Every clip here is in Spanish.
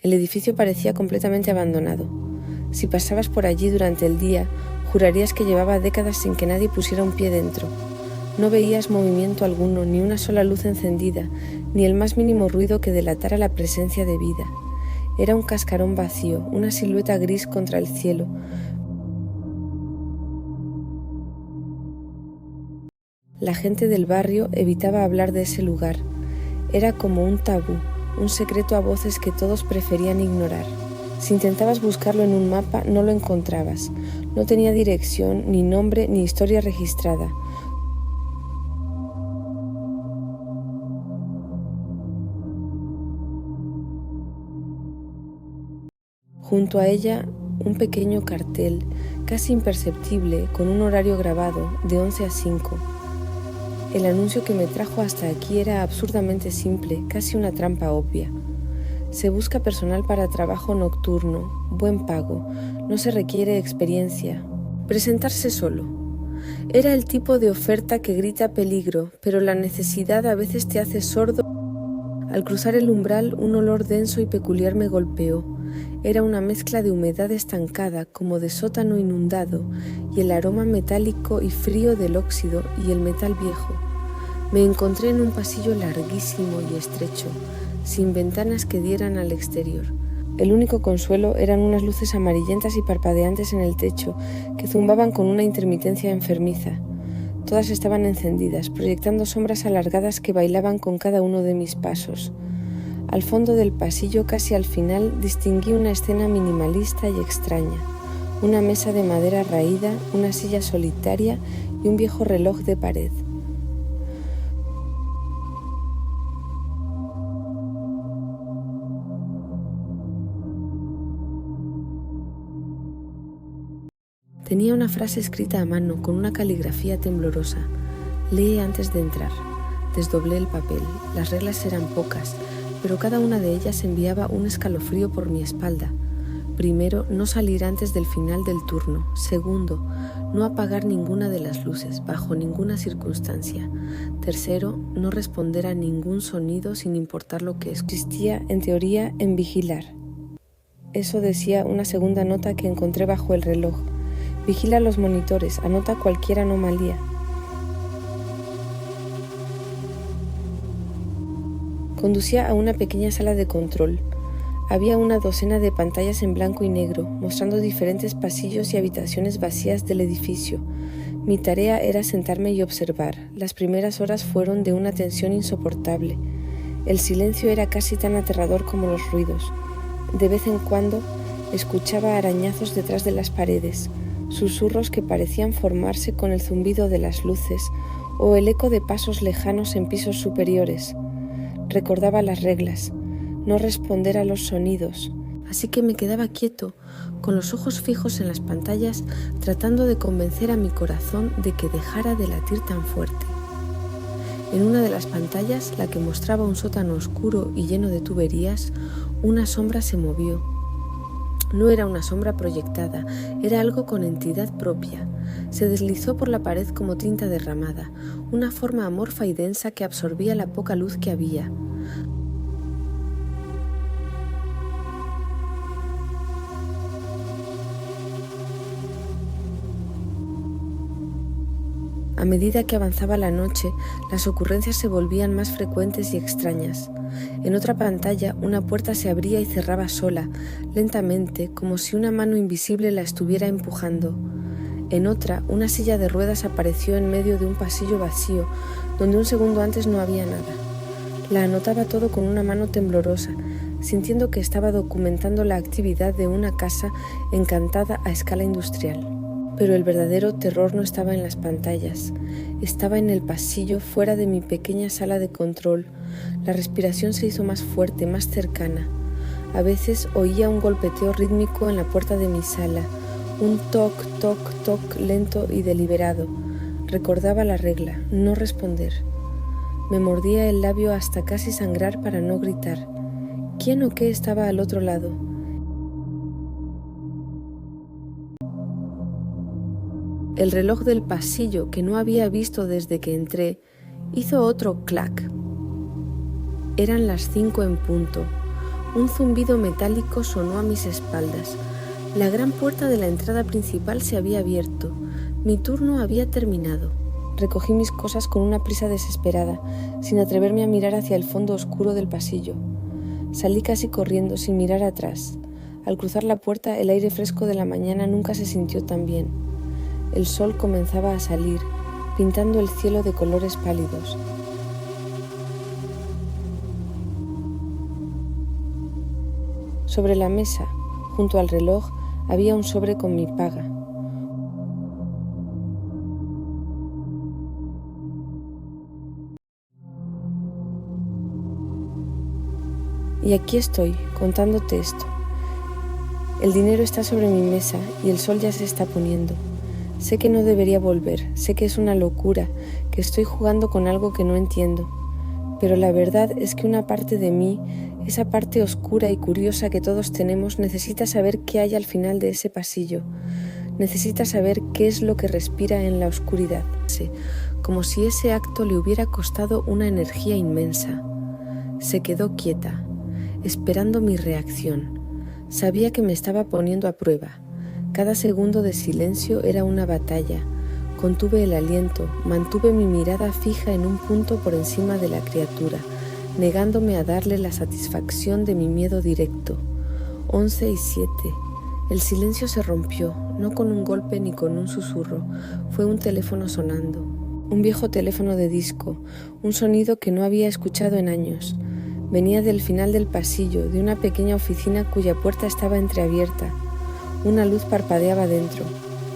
El edificio parecía completamente abandonado. Si pasabas por allí durante el día, jurarías que llevaba décadas sin que nadie pusiera un pie dentro. No veías movimiento alguno, ni una sola luz encendida, ni el más mínimo ruido que delatara la presencia de vida. Era un cascarón vacío, una silueta gris contra el cielo. La gente del barrio evitaba hablar de ese lugar. Era como un tabú, un secreto a voces que todos preferían ignorar. Si intentabas buscarlo en un mapa, no lo encontrabas. No tenía dirección, ni nombre, ni historia registrada. Junto a ella, un pequeño cartel, casi imperceptible, con un horario grabado, de 11 a 5. El anuncio que me trajo hasta aquí era absurdamente simple, casi una trampa obvia. Se busca personal para trabajo nocturno, buen pago, no se requiere experiencia. Presentarse solo. Era el tipo de oferta que grita peligro, pero la necesidad a veces te hace sordo. Al cruzar el umbral, un olor denso y peculiar me golpeó. Era una mezcla de humedad estancada, como de sótano inundado, y el aroma metálico y frío del óxido y el metal viejo. Me encontré en un pasillo larguísimo y estrecho, sin ventanas que dieran al exterior. El único consuelo eran unas luces amarillentas y parpadeantes en el techo, que zumbaban con una intermitencia enfermiza. Todas estaban encendidas, proyectando sombras alargadas que bailaban con cada uno de mis pasos. Al fondo del pasillo, casi al final, distinguí una escena minimalista y extraña. Una mesa de madera raída, una silla solitaria y un viejo reloj de pared. Tenía una frase escrita a mano con una caligrafía temblorosa. Lee antes de entrar. Desdoblé el papel. Las reglas eran pocas, pero cada una de ellas enviaba un escalofrío por mi espalda. Primero, no salir antes del final del turno. Segundo, no apagar ninguna de las luces, bajo ninguna circunstancia. Tercero, no responder a ningún sonido sin importar lo que consistía, en teoría, en vigilar. Eso decía una segunda nota que encontré bajo el reloj. Vigila los monitores, anota cualquier anomalía. Conducía a una pequeña sala de control. Había una docena de pantallas en blanco y negro, mostrando diferentes pasillos y habitaciones vacías del edificio. Mi tarea era sentarme y observar. Las primeras horas fueron de una tensión insoportable. El silencio era casi tan aterrador como los ruidos. De vez en cuando escuchaba arañazos detrás de las paredes, susurros que parecían formarse con el zumbido de las luces o el eco de pasos lejanos en pisos superiores. Recordaba las reglas, no responder a los sonidos, así que me quedaba quieto, con los ojos fijos en las pantallas, tratando de convencer a mi corazón de que dejara de latir tan fuerte. En una de las pantallas, la que mostraba un sótano oscuro y lleno de tuberías, una sombra se movió. No era una sombra proyectada, era algo con entidad propia. Se deslizó por la pared como tinta derramada, una forma amorfa y densa que absorbía la poca luz que había. A medida que avanzaba la noche, las ocurrencias se volvían más frecuentes y extrañas. En otra pantalla, una puerta se abría y cerraba sola, lentamente, como si una mano invisible la estuviera empujando. En otra, una silla de ruedas apareció en medio de un pasillo vacío, donde un segundo antes no había nada. La anotaba todo con una mano temblorosa, sintiendo que estaba documentando la actividad de una casa encantada a escala industrial. Pero el verdadero terror no estaba en las pantallas, estaba en el pasillo fuera de mi pequeña sala de control. La respiración se hizo más fuerte, más cercana. A veces oía un golpeteo rítmico en la puerta de mi sala, un toc, toc, toc lento y deliberado. Recordaba la regla, no responder. Me mordía el labio hasta casi sangrar para no gritar. ¿Quién o qué estaba al otro lado? El reloj del pasillo, que no había visto desde que entré, hizo otro clac. Eran las 5 en punto. Un zumbido metálico sonó a mis espaldas. La gran puerta de la entrada principal se había abierto. Mi turno había terminado. Recogí mis cosas con una prisa desesperada, sin atreverme a mirar hacia el fondo oscuro del pasillo. Salí casi corriendo, sin mirar atrás. Al cruzar la puerta, el aire fresco de la mañana nunca se sintió tan bien. El sol comenzaba a salir, pintando el cielo de colores pálidos. Sobre la mesa, junto al reloj, había un sobre con mi paga. Y aquí estoy, contándote esto. El dinero está sobre mi mesa y el sol ya se está poniendo. Sé que no debería volver, sé que es una locura, que estoy jugando con algo que no entiendo. Pero la verdad es que una parte de mí, esa parte oscura y curiosa que todos tenemos, necesita saber qué hay al final de ese pasillo. Necesita saber qué es lo que respira en la oscuridad, como si ese acto le hubiera costado una energía inmensa. Se quedó quieta, esperando mi reacción. Sabía que me estaba poniendo a prueba. Cada segundo de silencio era una batalla. Contuve el aliento, mantuve mi mirada fija en un punto por encima de la criatura, negándome a darle la satisfacción de mi miedo directo. 11:07. El silencio se rompió, no con un golpe ni con un susurro. Fue un teléfono sonando. Un viejo teléfono de disco, un sonido que no había escuchado en años. Venía del final del pasillo, de una pequeña oficina cuya puerta estaba entreabierta. Una luz parpadeaba dentro.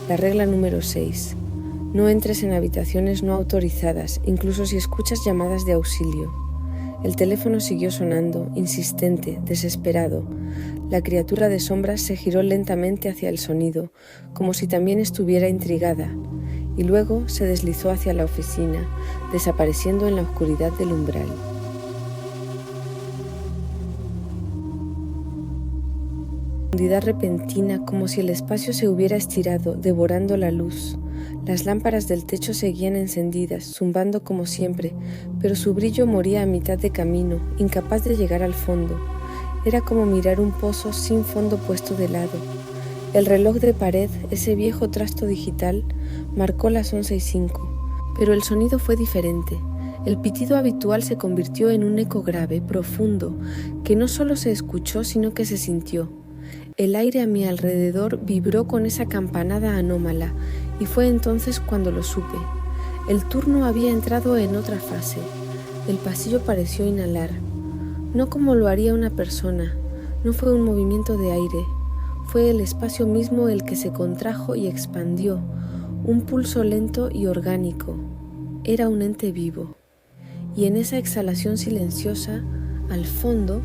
La regla número 6. No entres en habitaciones no autorizadas, incluso si escuchas llamadas de auxilio. El teléfono siguió sonando, insistente, desesperado. La criatura de sombras se giró lentamente hacia el sonido, como si también estuviera intrigada, y luego se deslizó hacia la oficina, desapareciendo en la oscuridad del umbral. Profundidad repentina, como si el espacio se hubiera estirado, devorando la luz. Las lámparas del techo seguían encendidas, zumbando como siempre, pero su brillo moría a mitad de camino, incapaz de llegar al fondo. Era como mirar un pozo sin fondo puesto de lado. El reloj de pared, ese viejo trasto digital, marcó las 11:05, pero el sonido fue diferente. El pitido habitual se convirtió en un eco grave, profundo, que no solo se escuchó, sino que se sintió. El aire a mi alrededor vibró con esa campanada anómala, y fue entonces cuando lo supe. El turno había entrado en otra fase. El pasillo pareció inhalar. No como lo haría una persona, no fue un movimiento de aire, fue el espacio mismo el que se contrajo y expandió, un pulso lento y orgánico. Era un ente vivo. Y en esa exhalación silenciosa, al fondo,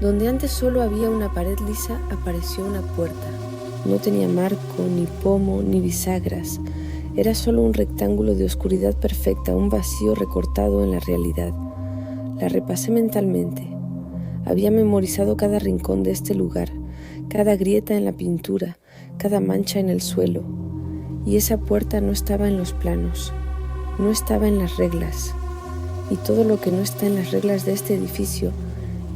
donde antes solo había una pared lisa, apareció una puerta. No tenía marco, ni pomo, ni bisagras. Era solo un rectángulo de oscuridad perfecta, un vacío recortado en la realidad. La repasé mentalmente. Había memorizado cada rincón de este lugar, cada grieta en la pintura, cada mancha en el suelo. Y esa puerta no estaba en los planos, no estaba en las reglas. Y todo lo que no está en las reglas de este edificio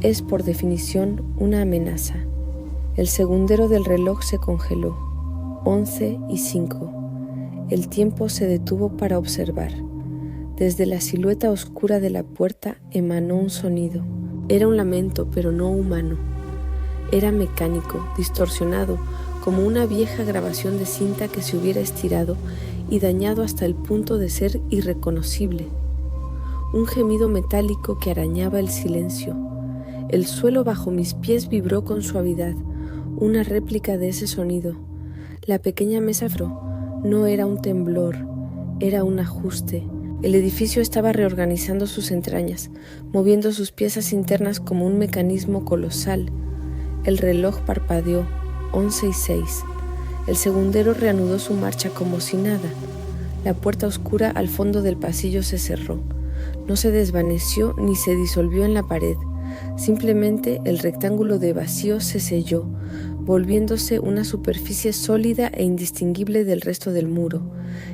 es, por definición, una amenaza. El segundero del reloj se congeló. 11:05. El tiempo se detuvo para observar. Desde la silueta oscura de la puerta emanó un sonido. Era un lamento, pero no humano. Era mecánico, distorsionado, como una vieja grabación de cinta que se hubiera estirado y dañado hasta el punto de ser irreconocible. Un gemido metálico que arañaba el silencio. El suelo bajo mis pies vibró con suavidad, una réplica de ese sonido. La pequeña mesa no era un temblor, era un ajuste. El edificio estaba reorganizando sus entrañas, moviendo sus piezas internas como un mecanismo colosal. El reloj parpadeó, 11:06. El segundero reanudó su marcha como si nada. La puerta oscura al fondo del pasillo se cerró. No se desvaneció ni se disolvió en la pared. Simplemente el rectángulo de vacío se selló, volviéndose una superficie sólida e indistinguible del resto del muro.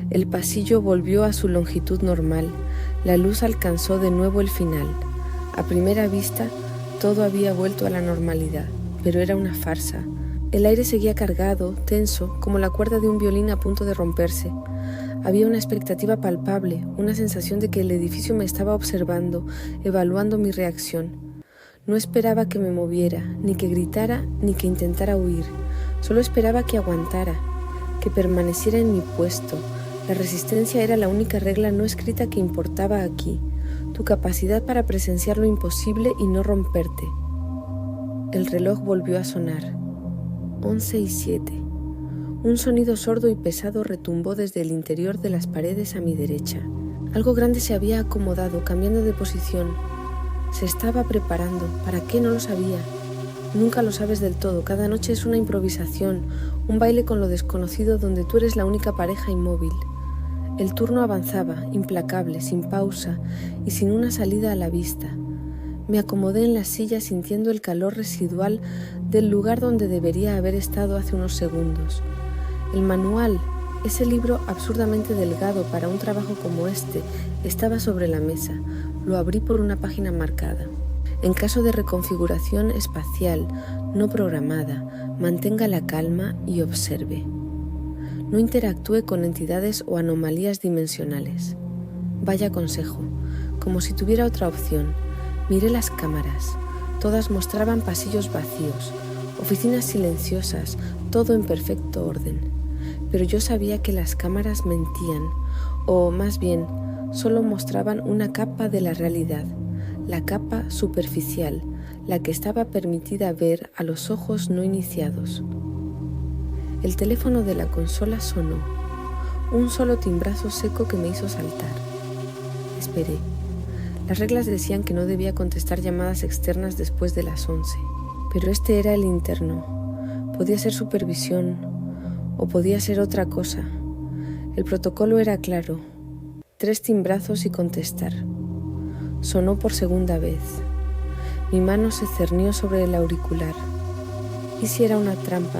El pasillo volvió a su longitud normal. La luz alcanzó de nuevo el final. A primera vista, todo había vuelto a la normalidad, pero era una farsa. El aire seguía cargado, tenso, como la cuerda de un violín a punto de romperse. Había una expectativa palpable, una sensación de que el edificio me estaba observando, evaluando mi reacción. No esperaba que me moviera, ni que gritara, ni que intentara huir. Solo esperaba que aguantara, que permaneciera en mi puesto. La resistencia era la única regla no escrita que importaba aquí. Tu capacidad para presenciar lo imposible y no romperte. El reloj volvió a sonar. 11:07. Un sonido sordo y pesado retumbó desde el interior de las paredes a mi derecha. Algo grande se había acomodado, cambiando de posición. Se estaba preparando. ¿Para qué? No lo sabía. Nunca lo sabes del todo. Cada noche es una improvisación, un baile con lo desconocido donde tú eres la única pareja inmóvil. El turno avanzaba, implacable, sin pausa y sin una salida a la vista. Me acomodé en la silla sintiendo el calor residual del lugar donde debería haber estado hace unos segundos. El manual, ese libro absurdamente delgado para un trabajo como este, estaba sobre la mesa. Lo abrí por una página marcada. En caso de reconfiguración espacial no programada, mantenga la calma y observe. No interactúe con entidades o anomalías dimensionales. Vaya consejo, como si tuviera otra opción. Miré las cámaras. Todas mostraban pasillos vacíos, oficinas silenciosas, todo en perfecto orden. Pero yo sabía que las cámaras mentían, o más bien, solo mostraban una capa de la realidad, la capa superficial, la que estaba permitida ver a los ojos no iniciados. El teléfono de la consola sonó, un solo timbrazo seco que me hizo saltar. Esperé. Las reglas decían que no debía contestar llamadas externas después de las 11, pero este era el interno. Podía ser supervisión o podía ser otra cosa. El protocolo era claro. 3 timbrazos y contestar. Sonó por segunda vez. Mi mano se cernió sobre el auricular. ¿Y si era una trampa?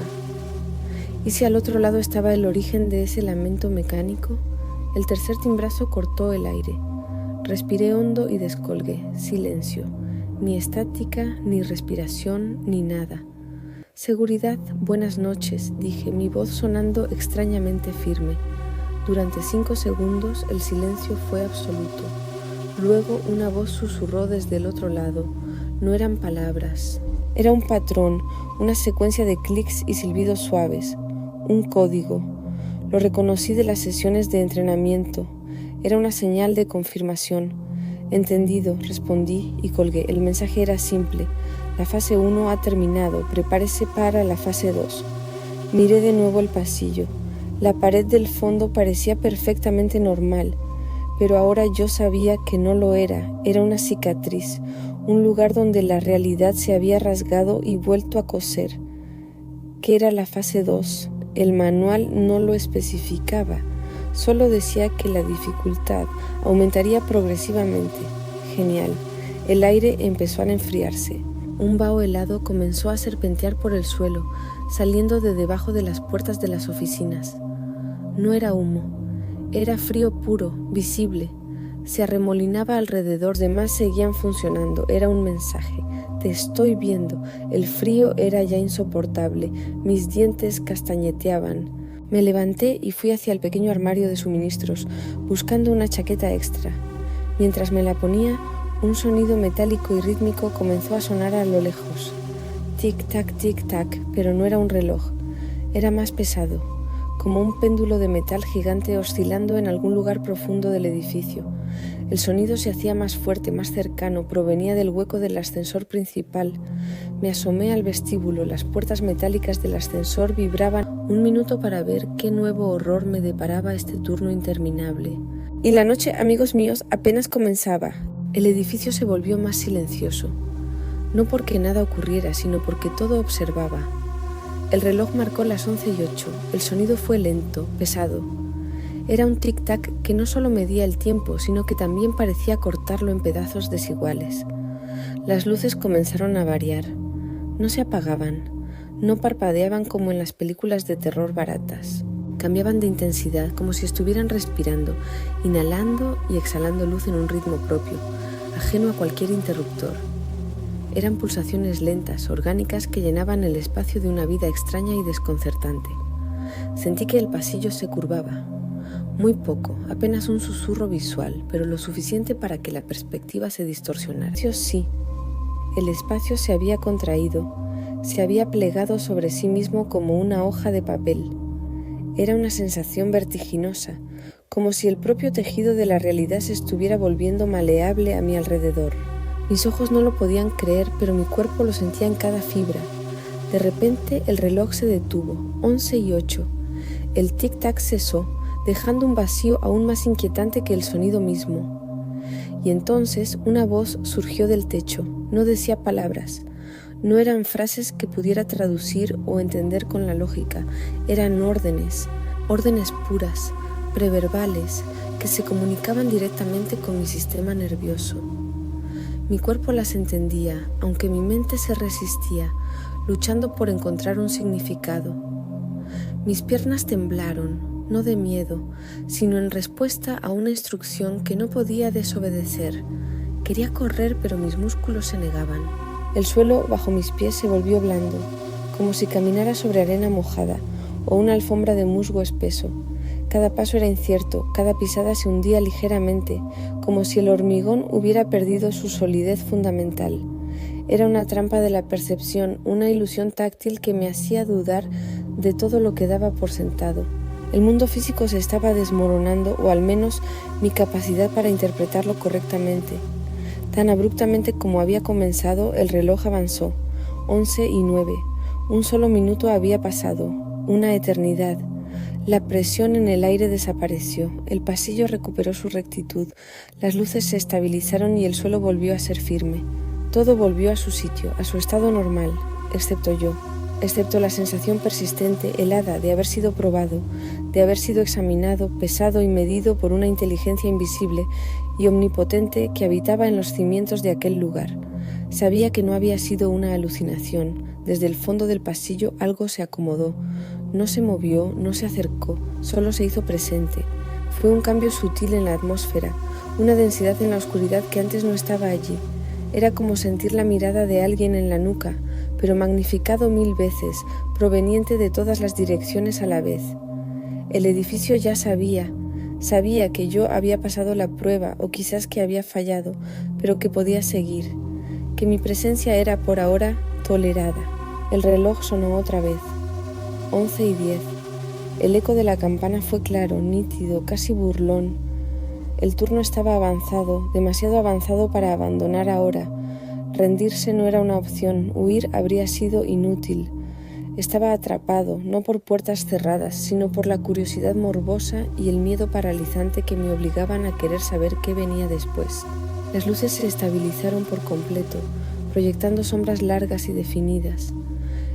¿Y si al otro lado estaba el origen de ese lamento mecánico? El tercer timbrazo cortó el aire. Respiré hondo y descolgué. Silencio. Ni estática, ni respiración, ni nada. Seguridad, buenas noches, dije, mi voz sonando extrañamente firme. Durante 5 segundos el silencio fue absoluto. Luego una voz susurró desde el otro lado. No eran palabras. Era un patrón, una secuencia de clics y silbidos suaves. Un código. Lo reconocí de las sesiones de entrenamiento. Era una señal de confirmación. Entendido, respondí y colgué. El mensaje era simple. La fase 1 ha terminado. Prepárese para la fase 2. Miré de nuevo el pasillo. La pared del fondo parecía perfectamente normal, pero ahora yo sabía que no lo era. Era una cicatriz, un lugar donde la realidad se había rasgado y vuelto a coser. ¿Qué era la fase 2? El manual no lo especificaba. Solo decía que la dificultad aumentaría progresivamente. Genial. El aire empezó a enfriarse. Un vaho helado comenzó a serpentear por el suelo, saliendo de debajo de las puertas de las oficinas. No era humo, era frío puro, visible. Se arremolinaba alrededor, demás seguían funcionando. Era un mensaje. Te estoy viendo. El frío era ya insoportable. Mis dientes castañeteaban. Me levanté y fui hacia el pequeño armario de suministros, buscando una chaqueta extra. Mientras me la ponía, un sonido metálico y rítmico comenzó a sonar a lo lejos. Tic-tac, tic-tac, pero no era un reloj. Era más pesado, como un péndulo de metal gigante oscilando en algún lugar profundo del edificio. El sonido se hacía más fuerte, más cercano, provenía del hueco del ascensor principal. Me asomé al vestíbulo, las puertas metálicas del ascensor vibraban. Un minuto para ver qué nuevo horror me deparaba este turno interminable. Y la noche, amigos míos, apenas comenzaba. El edificio se volvió más silencioso. No porque nada ocurriera, sino porque todo observaba. El reloj marcó las 11:08. El sonido fue lento, pesado. Era un tic-tac que no solo medía el tiempo, sino que también parecía cortarlo en pedazos desiguales. Las luces comenzaron a variar. No se apagaban, no parpadeaban como en las películas de terror baratas. Cambiaban de intensidad, como si estuvieran respirando, inhalando y exhalando luz en un ritmo propio, ajeno a cualquier interruptor. Eran pulsaciones lentas, orgánicas, que llenaban el espacio de una vida extraña y desconcertante. Sentí que el pasillo se curvaba. Muy poco, apenas un susurro visual, pero lo suficiente para que la perspectiva se distorsionara. Sí, el espacio se había contraído, se había plegado sobre sí mismo como una hoja de papel. Era una sensación vertiginosa, como si el propio tejido de la realidad se estuviera volviendo maleable a mi alrededor. Mis ojos no lo podían creer, pero mi cuerpo lo sentía en cada fibra. De repente el reloj se detuvo, 11:08. El tic-tac cesó, dejando un vacío aún más inquietante que el sonido mismo. Y entonces una voz surgió del techo. No decía palabras. No eran frases que pudiera traducir o entender con la lógica. Eran órdenes puras, preverbales, que se comunicaban directamente con mi sistema nervioso. Mi cuerpo las entendía, aunque mi mente se resistía, luchando por encontrar un significado. Mis piernas temblaron, no de miedo, sino en respuesta a una instrucción que no podía desobedecer. Quería correr, pero mis músculos se negaban. El suelo bajo mis pies se volvió blando, como si caminara sobre arena mojada o una alfombra de musgo espeso. Cada paso era incierto, cada pisada se hundía ligeramente, como si el hormigón hubiera perdido su solidez fundamental. Era una trampa de la percepción, una ilusión táctil que me hacía dudar de todo lo que daba por sentado. El mundo físico se estaba desmoronando, o al menos mi capacidad para interpretarlo correctamente. Tan abruptamente como había comenzado, el reloj avanzó. 11:09. Un solo minuto había pasado, una eternidad. La presión en el aire desapareció, el pasillo recuperó su rectitud, las luces se estabilizaron y el suelo volvió a ser firme. Todo volvió a su sitio, a su estado normal, excepto yo, excepto la sensación persistente, helada, de haber sido probado, de haber sido examinado, pesado y medido por una inteligencia invisible y omnipotente que habitaba en los cimientos de aquel lugar. Sabía que no había sido una alucinación. Desde el fondo del pasillo algo se acomodó. No se movió, no se acercó, solo se hizo presente. Fue un cambio sutil en la atmósfera, una densidad en la oscuridad que antes no estaba allí. Era como sentir la mirada de alguien en la nuca, pero magnificado 1000 veces, proveniente de todas las direcciones a la vez. El edificio ya sabía que yo había pasado la prueba o quizás que había fallado, pero que podía seguir, que mi presencia era por ahora tolerada. El reloj sonó otra vez. 11:10. El eco de la campana fue claro, nítido, casi burlón. El turno estaba avanzado, demasiado avanzado para abandonar ahora. Rendirse no era una opción, huir habría sido inútil. Estaba atrapado, no por puertas cerradas, sino por la curiosidad morbosa y el miedo paralizante que me obligaban a querer saber qué venía después. Las luces se estabilizaron por completo, proyectando sombras largas y definidas.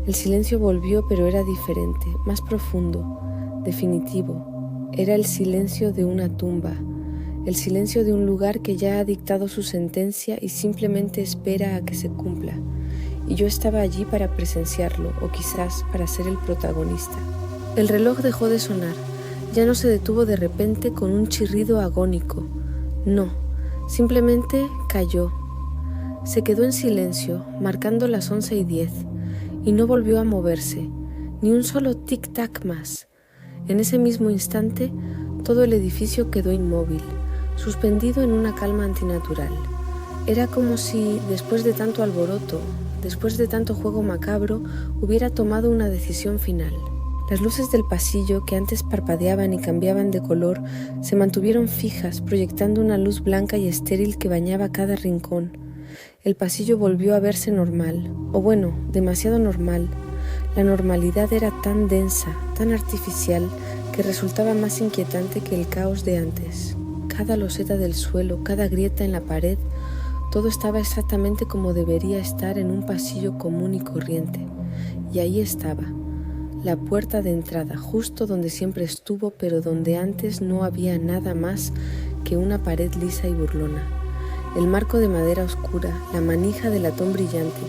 El silencio volvió, pero era diferente, más profundo, definitivo. Era el silencio de una tumba, el silencio de un lugar que ya ha dictado su sentencia y simplemente espera a que se cumpla. Y yo estaba allí para presenciarlo, o quizás para ser el protagonista. El reloj dejó de sonar, ya no se detuvo de repente con un chirrido agónico. No, simplemente cayó. Se quedó en silencio, marcando las 11:10, y no volvió a moverse, ni un solo tic-tac más. En ese mismo instante, todo el edificio quedó inmóvil, suspendido en una calma antinatural. Era como si, después de tanto alboroto, después de tanto juego macabro, hubiera tomado una decisión final. Las luces del pasillo, que antes parpadeaban y cambiaban de color, se mantuvieron fijas, proyectando una luz blanca y estéril que bañaba cada rincón. El pasillo volvió a verse normal, o bueno, demasiado normal. La normalidad era tan densa, tan artificial, que resultaba más inquietante que el caos de antes. Cada loseta del suelo, cada grieta en la pared, todo estaba exactamente como debería estar en un pasillo común y corriente. Y ahí estaba, la puerta de entrada, justo donde siempre estuvo, pero donde antes no había nada más que una pared lisa y burlona. El marco de madera oscura, la manija de latón brillante,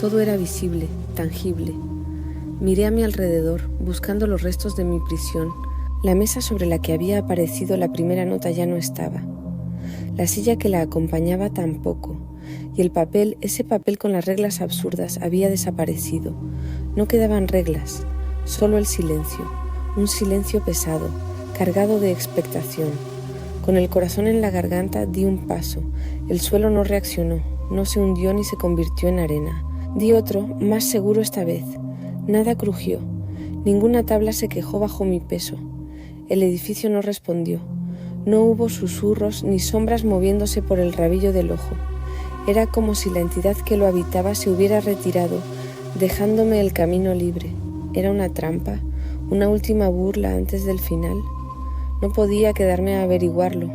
todo era visible, tangible. Miré a mi alrededor, buscando los restos de mi prisión. La mesa sobre la que había aparecido la primera nota ya no estaba. La silla que la acompañaba tampoco. y el papel, ese papel con las reglas absurdas, había desaparecido. No quedaban reglas, solo el silencio, un silencio pesado, cargado de expectación. Con el corazón en la garganta di un paso. El suelo no reaccionó, no se hundió ni se convirtió en arena. Di otro, más seguro esta vez. Nada crujió. Ninguna tabla se quejó bajo mi peso. El edificio no respondió. No hubo susurros ni sombras moviéndose por el rabillo del ojo. Era como si la entidad que lo habitaba se hubiera retirado, dejándome el camino libre. ¿Era una trampa? ¿Una última burla antes del final? No podía quedarme a averiguarlo.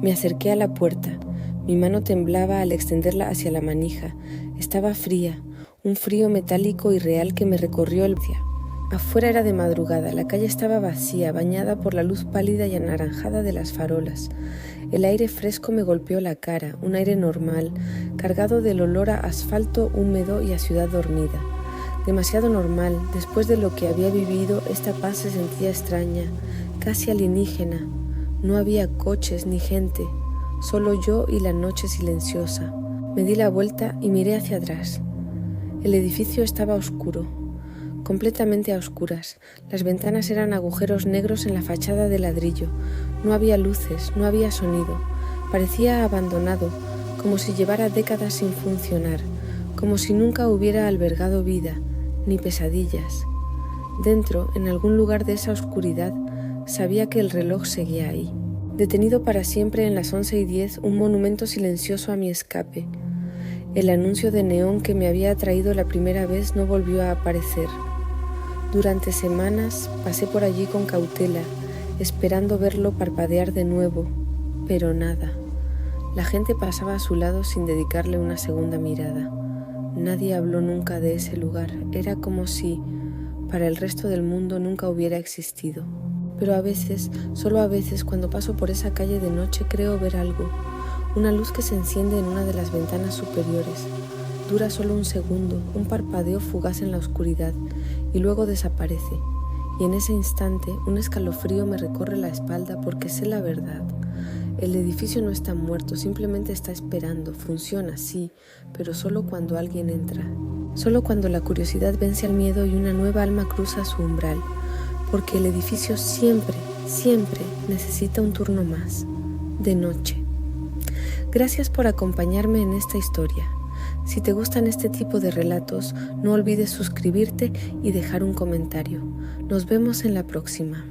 Me acerqué a la puerta. Mi mano temblaba al extenderla hacia la manija. Estaba fría, un frío metálico y real que me recorrió el día. Afuera era de madrugada, la calle estaba vacía, bañada por la luz pálida y anaranjada de las farolas. El aire fresco me golpeó la cara, un aire normal, cargado del olor a asfalto húmedo y a ciudad dormida. Demasiado normal, después de lo que había vivido, esta paz se sentía extraña, casi alienígena. No había coches ni gente, solo yo y la noche silenciosa. Me di la vuelta y miré hacia atrás. El edificio estaba oscuro, completamente a oscuras. Las ventanas eran agujeros negros en la fachada de ladrillo. No había luces, no había sonido. Parecía abandonado, como si llevara décadas sin funcionar, como si nunca hubiera albergado vida, ni pesadillas. Dentro, en algún lugar de esa oscuridad, sabía que el reloj seguía ahí. Detenido para siempre en las 11:10, un monumento silencioso a mi escape. El anuncio de neón que me había atraído la primera vez no volvió a aparecer. Durante semanas pasé por allí con cautela, esperando verlo parpadear de nuevo, pero nada. La gente pasaba a su lado sin dedicarle una segunda mirada. Nadie habló nunca de ese lugar. Era como si, para el resto del mundo, nunca hubiera existido. Pero a veces, solo a veces, cuando paso por esa calle de noche, creo ver algo. Una luz que se enciende en una de las ventanas superiores. Dura solo un segundo, un parpadeo fugaz en la oscuridad, y luego desaparece. Y en ese instante, un escalofrío me recorre la espalda porque sé la verdad. El edificio no está muerto, simplemente está esperando. Funciona, sí, pero solo cuando alguien entra. Solo cuando la curiosidad vence al miedo y una nueva alma cruza su umbral. Porque el edificio siempre, siempre necesita un turno más, de noche. Gracias por acompañarme en esta historia. Si te gustan este tipo de relatos, no olvides suscribirte y dejar un comentario. Nos vemos en la próxima.